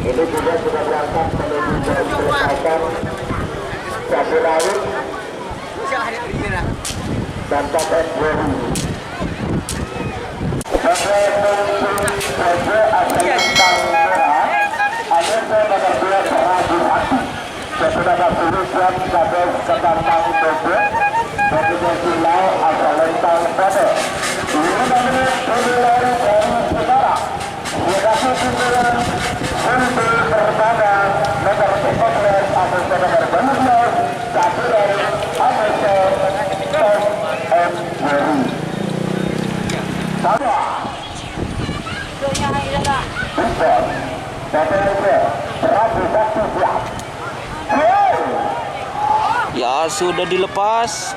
Ini juga sudah berangkat menuju ke selesaikan Cabai Rawit dan Paket Beri. Cabai asal Bintang Merah, ada nomor 2 Ragu Hati. Sudah bertuliskan Cabai Ketantang Bebe, dan juga Silau asal Lentang Bebe. Ini namanya penilai dari sekarang. Dikasih pimpinan untuk pertama nomor 14 atau nomor 12 satu dari AMC Tom M. Mary. Sama. Impor. PTNC 101 jam. Ya sudah dilepas.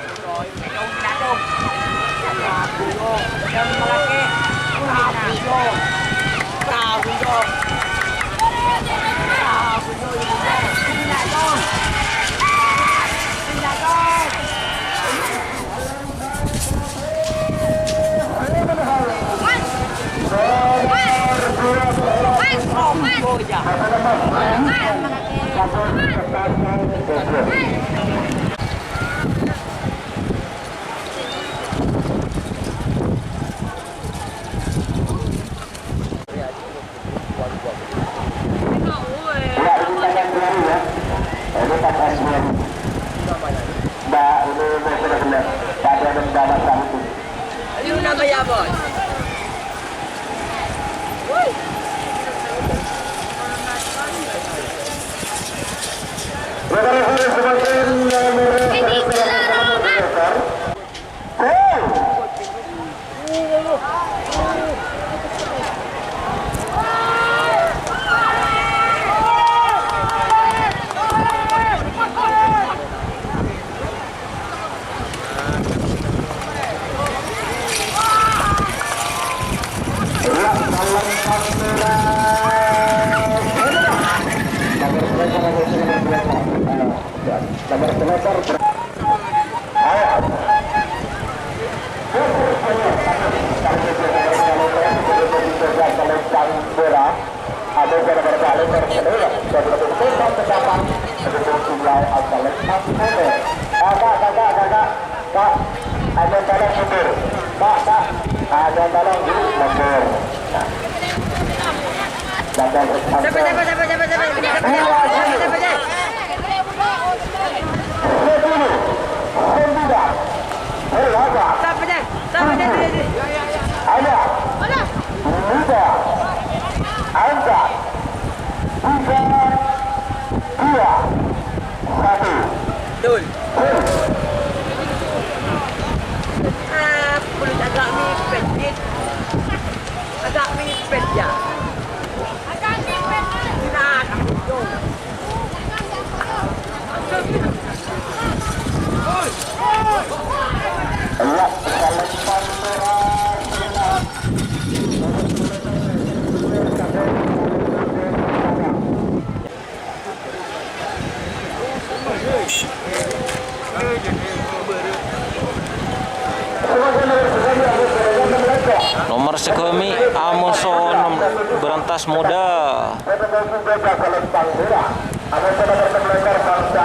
Nomor sekemi Amuson Berantas Muda. Terakhir pelabuhan satu 9 8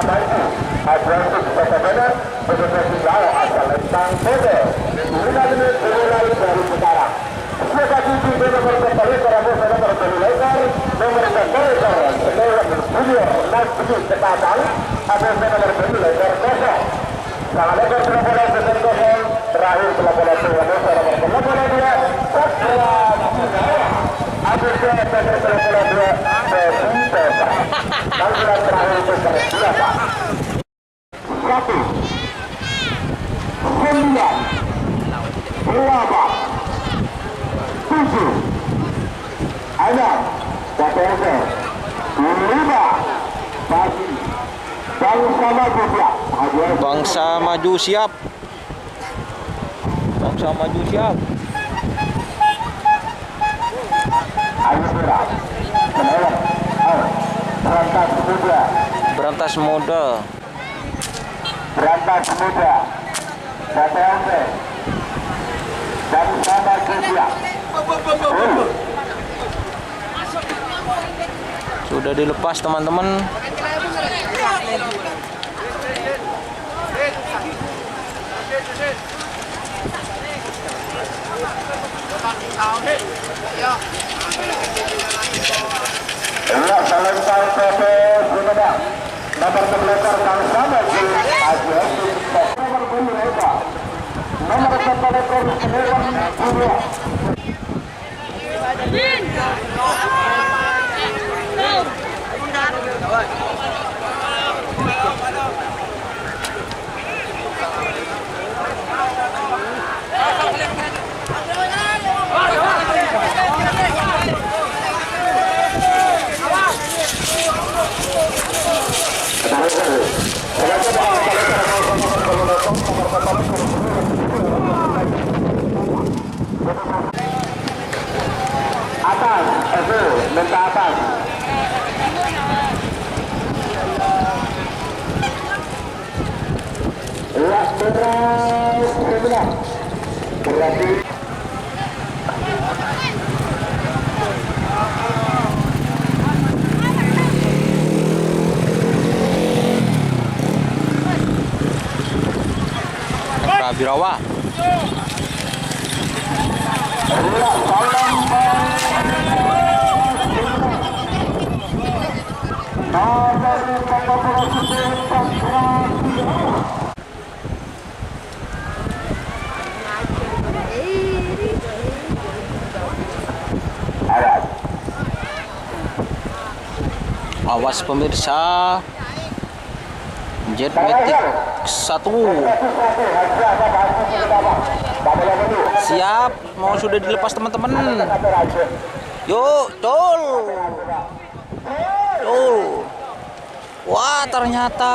7 6 PTNC 5 bagi Bangsa Maju siap. Bangsa Maju siap. Bangsa Maju siap. Ayo berat. Berantas muda. Berantas Muda. Berantas muda. PTNC Bangsa Maju siap. Sudah dilepas teman-teman. Ya, selesai PP Sumedang. Nomor terlekar Kang Samedi Asia nomor mereka. Nomor terlekar Sumedang Surya. Atas, itu minta atas. Ya, berat. Berarti Birawa. Awas pemirsa, Jet Matic 1 siap, mau sudah dilepas teman-teman. Yuk, col. Wah, ternyata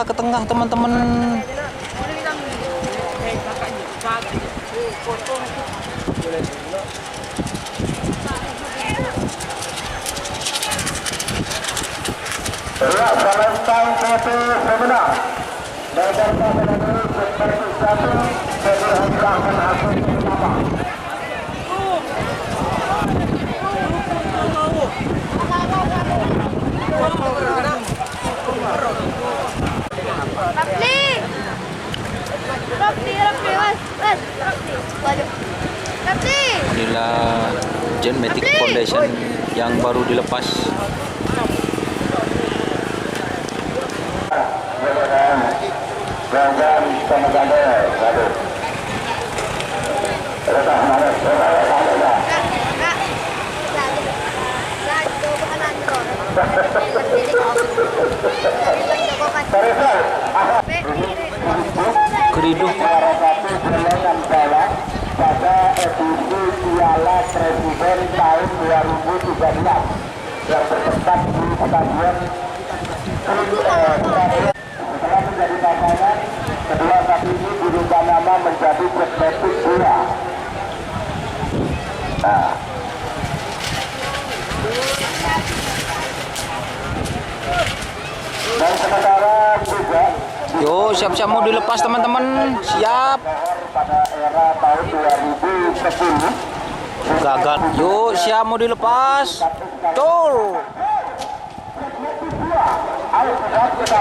ke tengah teman-teman. ya, selesai PP Sumedang. Nomor terlekar satu berhentikan hasil pertama. Inilah Jet Matic Foundation yang baru dilepas. Jangan sama-sama, waduh. Letak mana? Keriduh. Juara satu golongan bawah pada edisi Piala Presiden tahun 2013 yang bertempat di Stadion setelah menjadi pasangan, kedua saat ini berubah nama menjadi Jet Matic 2. Nah, dan sementara juga Yo, siap-siap mau dilepas teman-teman. Siap. pada era tahun 2010 Gagal. Yo, siap mau dilepas. Col. ayo sudah kita